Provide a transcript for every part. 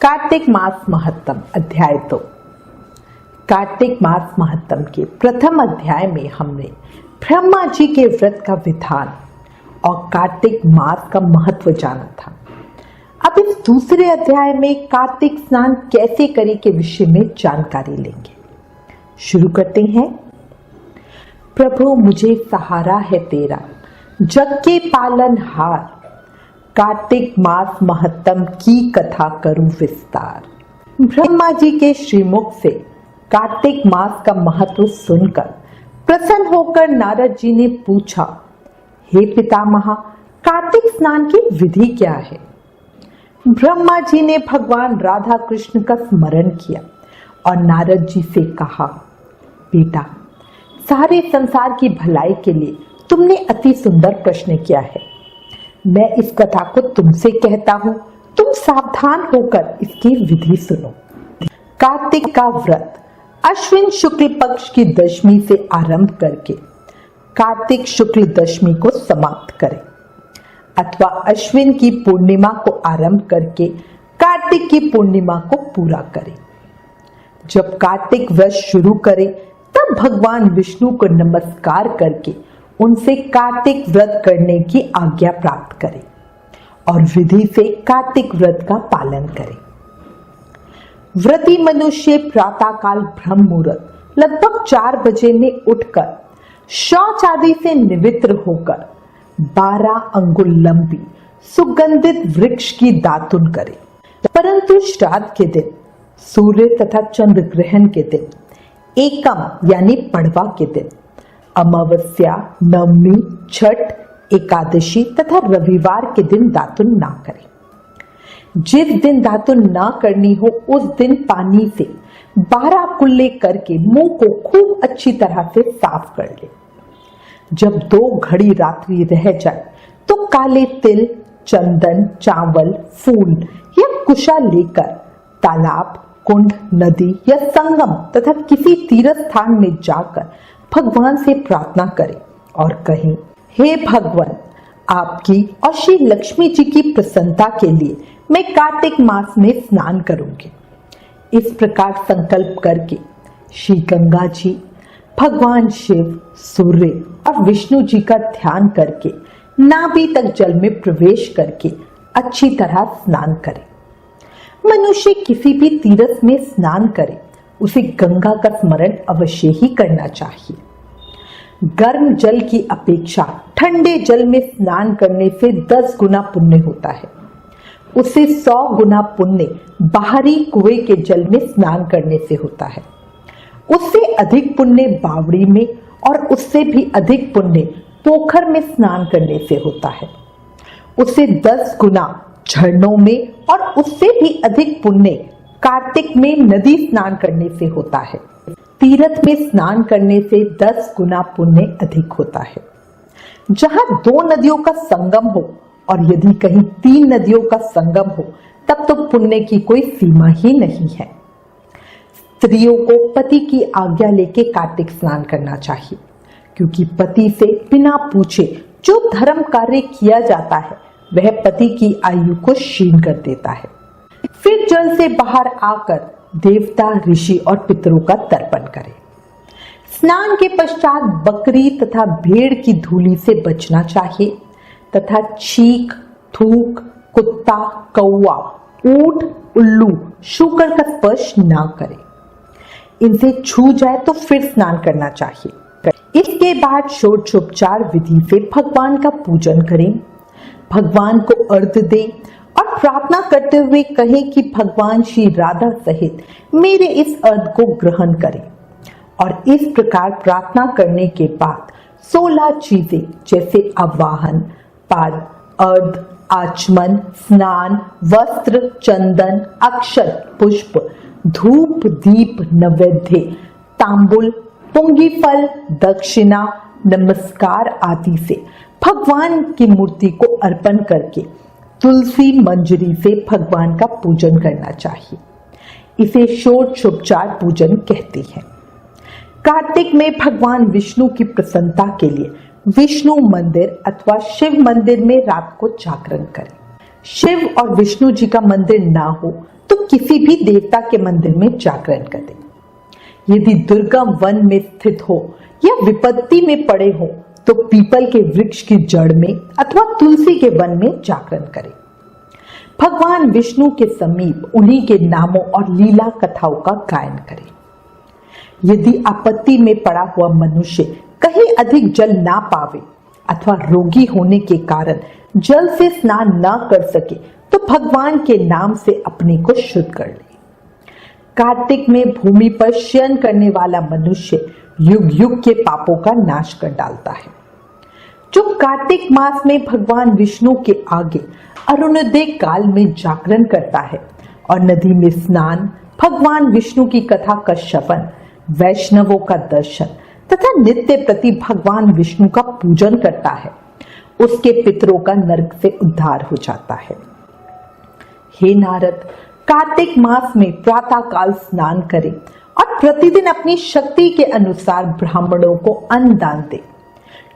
कार्तिक मास महत्तम अध्याय 2। कार्तिक मास महत्तम के प्रथम अध्याय में हमने ब्रह्मा जी के व्रत का विधान और कार्तिक मास का महत्व जाना था। अब इस दूसरे अध्याय में कार्तिक स्नान कैसे करें के विषय में जानकारी लेंगे। शुरू करते हैं। प्रभु मुझे सहारा है तेरा, जग के पालनहार, कार्तिक मास महत्तम की कथा करूं विस्तार। ब्रह्मा जी के श्रीमुख से कार्तिक मास का महत्व सुनकर प्रसन्न होकर नारद जी ने पूछा, हे पितामह, कार्तिक स्नान की विधि क्या है? ब्रह्मा जी ने भगवान राधा कृष्ण का स्मरण किया और नारद जी से कहा, बेटा, सारे संसार की भलाई के लिए तुमने अति सुंदर प्रश्न किया है। मैं इस कथा को तुमसे कहता हूं, तुम सावधान होकर इसकी विधि सुनो। कार्तिक का व्रत अश्विन शुक्ल पक्ष की दशमी से आरंभ करके कार्तिक शुक्ल दशमी को समाप्त करें, अथवा अश्विन की पूर्णिमा को आरंभ करके कार्तिक की पूर्णिमा को पूरा करें। जब कार्तिक व्रत शुरू करें तब भगवान विष्णु को नमस्कार करके उनसे कार्तिक व्रत करने की आज्ञा प्राप्त करें और विधि से कार्तिक व्रत का पालन करें। व्रती मनुष्य प्रातः काल ब्रह्म मुहूर्त लगभग 4 बजे में उठकर शौच आदि से निवृत्त होकर 12 अंगुल लंबी सुगंधित वृक्ष की दातुन करे। परंतु श्राद्ध के दिन, सूर्य तथा चंद्र ग्रहण के दिन, एकम यानी पड़वा के दिन, अमावस्या, नवमी, छठ, एकादशी तथा रविवार के दिन दातुन ना करें। जिस दिन दातुन ना करनी हो उस दिन पानी से 12 कुल्ले करके मुंह को खूब अच्छी तरह से साफ कर ले। जब 2 घड़ी रात्रि रह जाए तो काले तिल, चंदन, चावल, फूल या कुशा लेकर तालाब, कुंड, नदी या संगम तथा किसी तीर्थ स्थान में जाकर भगवान से प्रार्थना करें और कहें, हे भगवान, आपकी और श्री लक्ष्मी जी की प्रसन्नता के लिए मैं कार्तिक मास में स्नान करूंगी। इस प्रकार संकल्प करके श्री गंगा जी, भगवान शिव, सूर्य और विष्णु जी का ध्यान करके नाभि तक जल में प्रवेश करके अच्छी तरह स्नान करें। मनुष्य किसी भी तीर्थ में स्नान करे उसे गंगा का स्मरण अवश्य ही करना चाहिए। गर्म जल की अपेक्षा ठंडे जल में स्नान करने से 10 गुना पुण्य होता है। उससे 100 गुना पुण्य बाहरी कुएं के जल में स्नान करने से होता है। उससे अधिक पुण्य बावड़ी में और उससे भी अधिक पुण्य पोखर में स्नान करने से होता है। उससे 10 गुना झरनों में और उससे भी अधिक पुण्य कार्तिक में नदी स्नान करने से होता है। तीर्थ में स्नान करने से 10 गुना पुण्य अधिक होता है। जहां 2 नदियों का संगम हो और यदि कहीं 3 नदियों का संगम हो तब तो पुण्य की कोई सीमा ही नहीं है। स्त्रियों को पति की आज्ञा लेके कार्तिक स्नान करना चाहिए, क्योंकि पति से बिना पूछे जो धर्म कार्य किया जाता है वह पति की आयु को क्षीण कर देता है। फिर जल से बाहर आकर देवता, ऋषि और पितरों का तर्पण करें। स्नान के पश्चात बकरी तथा भेड़ की धूली से बचना चाहिए तथा छींक, थूक, कुत्ता, कौवा, ऊंट, उल्लू, शूकर का स्पर्श ना करें। इनसे छू जाए तो फिर स्नान करना चाहिए। इसके बाद षोडशोपचार विधि से भगवान का पूजन करें, भगवान को अर्घ्य दें और प्रार्थना करते हुए कहें कि भगवान श्री राधा सहित मेरे इस अर्घ्य को ग्रहण करें। और इस प्रकार प्रार्थना करने के बाद 16 चीजें जैसे आवाहन, पाद, अर्घ्य, आचमन, स्नान, वस्त्र, चंदन, अक्षत, पुष्प, धूप, दीप, नैवेद्य, तांबुल, पुंगी फल, दक्षिणा, नमस्कार आदि से भगवान की मूर्ति को अर्पण करके तुलसी मंजरी से भगवान का पूजन करना चाहिए। इसे षोडशोपचार पूजन कहते हैं। कार्तिक में भगवान विष्णु की प्रसन्नता के लिए विष्णु मंदिर अथवा शिव मंदिर में रात को जागरण करें। शिव और विष्णु जी का मंदिर ना हो तो किसी भी देवता के मंदिर में जागरण करें। यदि दुर्गम वन में स्थित हो या विपत्ति में पड़े हो तो पीपल के वृक्ष की जड़ में अथवा तुलसी के वन में जागरण करें। भगवान विष्णु के समीप उन्हीं के नामों और लीला कथाओं का गायन करें। यदि आपत्ति में पड़ा हुआ मनुष्य कहीं अधिक जल ना पावे अथवा रोगी होने के कारण जल से स्नान ना कर सके तो भगवान के नाम से अपने को शुद्ध कर ले। कार्तिक में भूमि पर शयन करने वाला मनुष्य युग युग के पापों का नाश कर डालता है। जो कार्तिक मास में भगवान विष्णु के आगे अरुणोदय काल में जागरण करता है और नदी में स्नान, भगवान विष्णु की कथा का श्रवण, वैष्णवों का दर्शन तथा नित्य प्रति भगवान विष्णु का पूजन करता है, उसके पितरों का नरक से उद्धार हो जाता है। हे नारद, कार्तिक मास में प्रातः काल स्नान करें और प्रतिदिन अपनी शक्ति के अनुसार ब्राह्मणों को अन्न दान दें,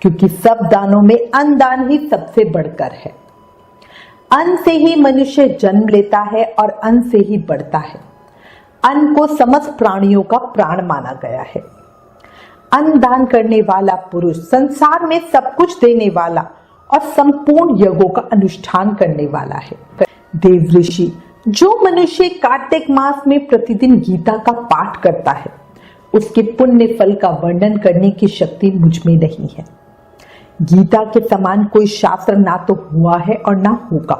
क्योंकि सब दानों में अन्न दान ही सबसे बढ़कर है। अन्न से ही मनुष्य जन्म लेता है और अन्न से ही बढ़ता है। अन्न को समस्त प्राणियों का प्राण माना गया है। अन्न दान करने वाला पुरुष संसार में सब कुछ देने वाला और संपूर्ण यज्ञों का अनुष्ठान करने वाला है। देव ऋषि, जो मनुष्य कार्तिक मास में प्रतिदिन गीता का पाठ करता है, उसके पुण्य फल का वर्णन करने की शक्ति मुझ में नहीं है। गीता के समान कोई शास्त्र ना तो हुआ है और ना होगा।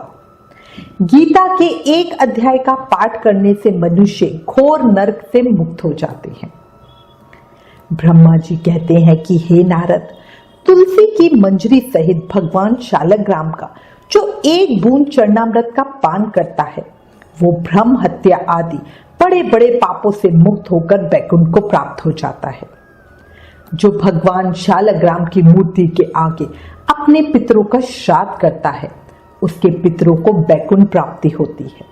गीता के एक अध्याय का पाठ करने से मनुष्य घोर नरक से मुक्त हो जाते हैं। ब्रह्मा जी कहते हैं कि हे नारद, तुलसी की मंजरी सहित भगवान शालग्राम का जो एक बूंद चरणामृत का पान करता है, वो ब्रह्म हत्या आदि बड़े बड़े पापों से मुक्त होकर वैकुंठ को प्राप्त हो जाता है। जो भगवान शालग्राम की मूर्ति के आगे अपने पितरों का श्राद्ध करता है, उसके पितरों को वैकुंठ प्राप्ति होती है।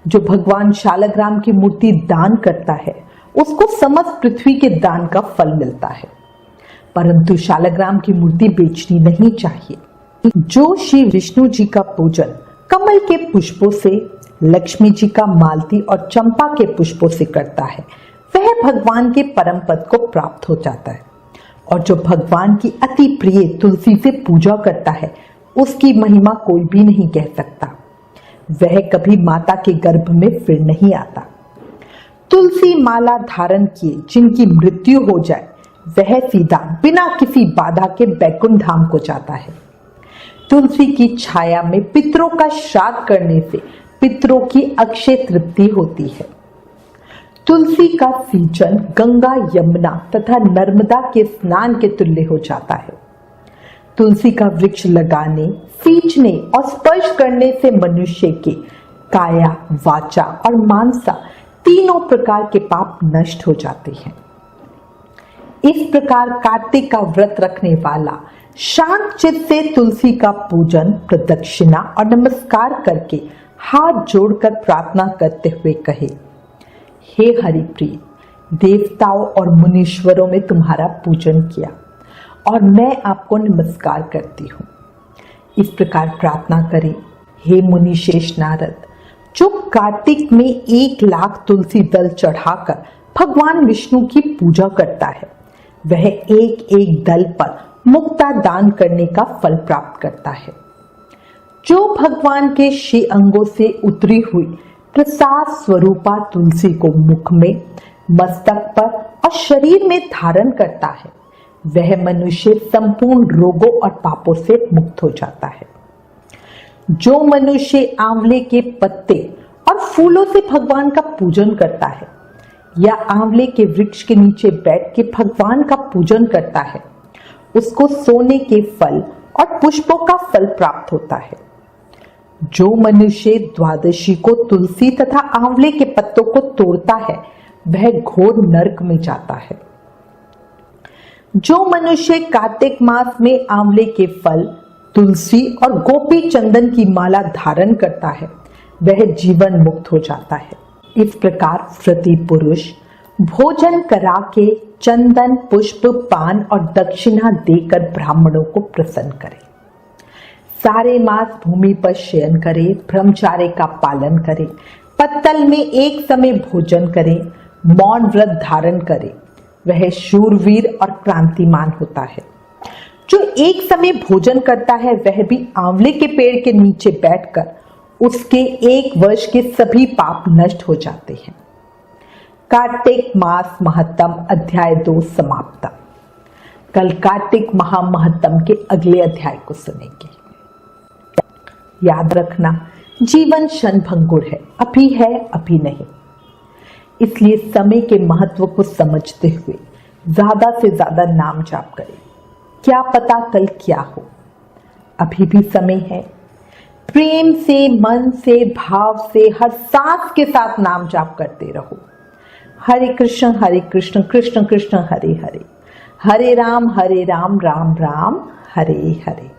जो भगवान शालग्राम की मूर्ति दान करता है, उसको समस्त पृथ्वी के दान का फल मिलता है। परंतु शालग्राम की मूर्ति बेचनी नहीं चाहिए। जो श्री विष्णु जी का पूजन कमल के पुष्पों से, लक्ष्मी जी का मालती और चंपा के पुष्पों से करता है, वह भगवान के परम पद को प्राप्त हो जाता है। और जो भगवान की अति प्रिय तुलसी से पूजा करता है, उसकी महिमा कोई भी नहीं कह सकता। वह कभी माता के गर्भ में फिर नहीं आता। तुलसी माला धारण किए जिनकी मृत्यु हो जाए, वह सीधा बिना किसी बाधा के वैकुंठ धाम को जाता है। तुलसी की छाया में पितरों का श्राद्ध करने से पितरों की अक्षय तृप्ति होती है। तुलसी का सिंचन गंगा, यमुना तथा नर्मदा के स्नान के तुल्य हो जाता है। तुलसी का वृक्ष लगाने, सींचने और स्पर्श करने से मनुष्य के काया, वाचा और मानसा तीनों प्रकार के पाप नष्ट हो जाते हैं। इस प्रकार कार्तिक का व्रत रखने वाला शांत चित्त से तुलसी का पूजन, प्रदक्षिणा और नमस्कार करके हाथ जोड़कर प्रार्थना करते हुए कहे, हे हरिप्रिय, देवताओं और मुनीश्वरों में तुम्हारा पूजन किया और मैं आपको नमस्कार करती हूँ। इस प्रकार प्रार्थना करें, हे मुनिश्रेष्ठ नारद, जो कार्तिक में 1,00,000 तुलसी दल चढ़ाकर भगवान विष्णु की पूजा करता है, वह एक एक दल पर मुक्ता दान करने का फल प्राप्त करता है। जो भगवान के श्री अंगों से उतरी हुई प्रसाद स्वरूपा तुलसी को मुख में, मस्तक पर और शरीर में धारण करता है, वह मनुष्य संपूर्ण रोगों और पापों से मुक्त हो जाता है। जो मनुष्य आंवले के पत्ते और फूलों से भगवान का पूजन करता है या आंवले के वृक्ष के नीचे बैठ के भगवान का पूजन करता है, उसको सोने के फल और पुष्पों का फल प्राप्त होता है। जो मनुष्य द्वादशी को तुलसी तथा आंवले के पत्तों को तोड़ता है, वह घोर नरक में जाता है। जो मनुष्य कार्तिक मास में आंवले के फल, तुलसी और गोपी चंदन की माला धारण करता है, वह जीवन मुक्त हो जाता है। इस प्रकार व्रती पुरुष भोजन करा के चंदन, पुष्प, पान और दक्षिणा देकर ब्राह्मणों को प्रसन्न करे। सारे मास भूमि पर शयन करे, ब्रह्मचार्य का पालन करे, पत्तल में एक समय भोजन करे, मौन व्रत धारण करे, वह शूरवीर और क्रांतिमान होता है। जो एक समय भोजन करता है वह भी आंवले के पेड़ के नीचे बैठकर उसके 1 वर्ष के सभी पाप नष्ट हो जाते हैं। कार्तिक मास महत्तम अध्याय 2 समाप्त। कल कार्तिक महामहत्तम के अगले अध्याय को सुनेंगे। याद रखना, जीवन क्षणभंगुर है, अभी है अभी नहीं। इसलिए समय के महत्व को समझते हुए ज्यादा से ज्यादा नाम जाप करें। क्या पता कल क्या हो, अभी भी समय है। प्रेम से, मन से, भाव से, हर सांस के साथ नाम जाप करते रहो। हरे कृष्ण कृष्ण कृष्ण हरे हरे, हरे राम राम राम हरे हरे।